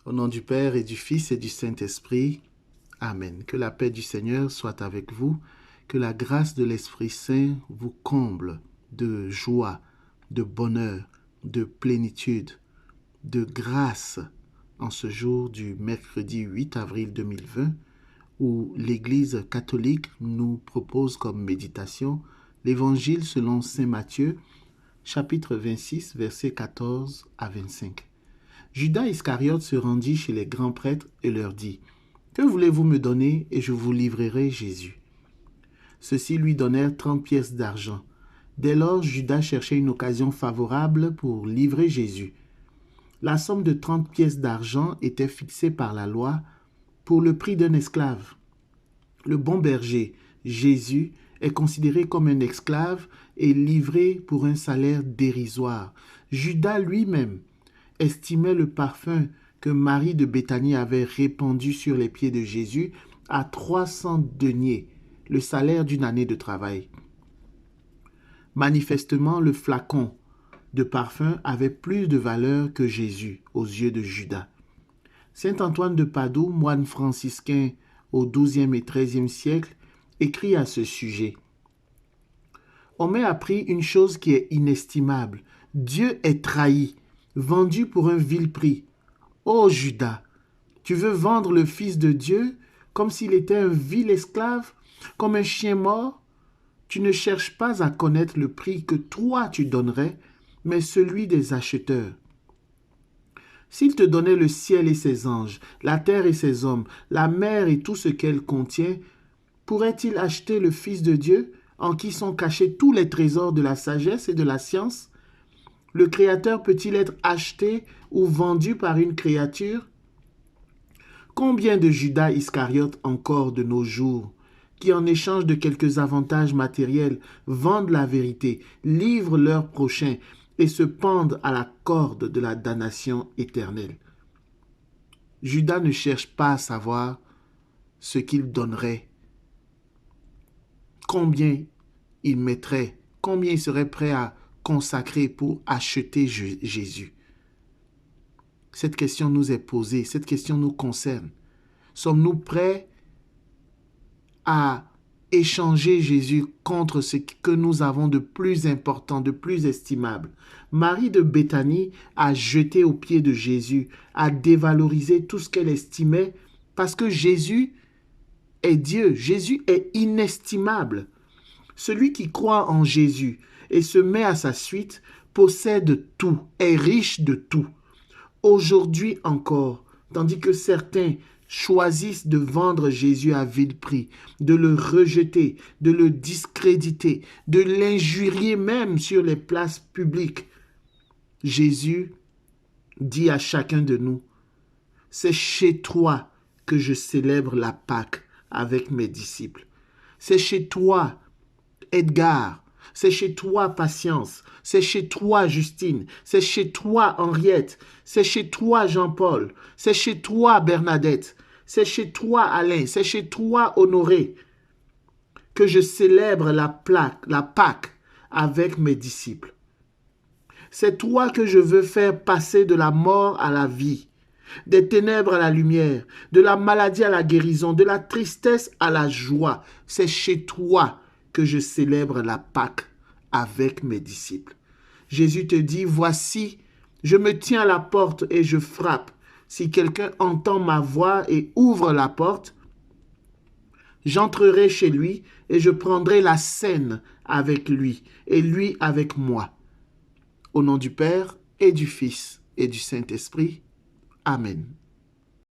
Au nom du Père et du Fils et du Saint-Esprit. Amen. Que la paix du Seigneur soit avec vous, que la grâce de l'Esprit Saint vous comble de joie, de bonheur, de plénitude, de grâce en ce jour du mercredi 8 avril 2020 où l'Église catholique nous propose comme méditation l'Évangile selon saint Matthieu, chapitre 26, versets 14 à 25. Judas Iscariote se rendit chez les grands prêtres et leur dit « Que voulez-vous me donner et je vous livrerai Jésus ?» Ceux-ci lui donnèrent 30 pièces d'argent. Dès lors, Judas cherchait une occasion favorable pour livrer Jésus. La somme de 30 pièces d'argent était fixée par la loi pour le prix d'un esclave. Le bon berger, Jésus, est considéré comme un esclave et livré pour un salaire dérisoire. Judas lui-même estimait le parfum que Marie de Béthanie avait répandu sur les pieds de Jésus à 300 deniers, le salaire d'une année de travail. Manifestement, le flacon de parfum avait plus de valeur que Jésus aux yeux de Judas. Saint Antoine de Padoue, moine franciscain au XIIe et XIIIe siècle, écrit à ce sujet. On m'a appris une chose qui est inestimable. Dieu est trahi, vendu pour un vil prix. Ô Judas, tu veux vendre le Fils de Dieu comme s'il était un vil esclave, comme un chien mort? Tu ne cherches pas à connaître le prix que toi tu donnerais, mais celui des acheteurs. S'il te donnait le ciel et ses anges, la terre et ses hommes, la mer et tout ce qu'elle contient, pourrait-il acheter le Fils de Dieu, en qui sont cachés tous les trésors de la sagesse et de la science? Le Créateur peut-il être acheté ou vendu par une créature? Combien de Judas Iscariote encore de nos jours, qui en échange de quelques avantages matériels vendent la vérité, livrent leur prochain et se pendent à la corde de la damnation éternelle. Judas ne cherche pas à savoir ce qu'il donnerait, combien il mettrait, combien il serait prêt à consacrer pour acheter Jésus. Cette question nous est posée, cette question nous concerne. Sommes-nous prêts à échanger Jésus contre ce que nous avons de plus important, de plus estimable? Marie de Béthanie a jeté aux pieds de Jésus, a dévalorisé tout ce qu'elle estimait parce que Jésus est Dieu, Jésus est inestimable. Celui qui croit en Jésus et se met à sa suite possède tout, est riche de tout. Aujourd'hui encore, tandis que certains choisissent de vendre Jésus à vil prix, de le rejeter, de le discréditer, de l'injurier même sur les places publiques, Jésus dit à chacun de nous, « C'est chez toi que je célèbre la Pâque avec mes disciples. C'est chez toi, Edgar, c'est chez toi, Patience, c'est chez toi, Justine, c'est chez toi, Henriette, c'est chez toi, Jean-Paul, c'est chez toi, Bernadette, c'est chez toi, Alain, c'est chez toi, Honoré, que je célèbre la Pâque avec mes disciples. C'est toi que je veux faire passer de la mort à la vie, des ténèbres à la lumière, de la maladie à la guérison, de la tristesse à la joie. C'est chez toi que je célèbre la Pâque avec mes disciples. Jésus te dit, voici, je me tiens à la porte et je frappe. Si quelqu'un entend ma voix et ouvre la porte, j'entrerai chez lui et je prendrai la cène avec lui et lui avec moi. Au nom du Père et du Fils et du Saint-Esprit. Amen.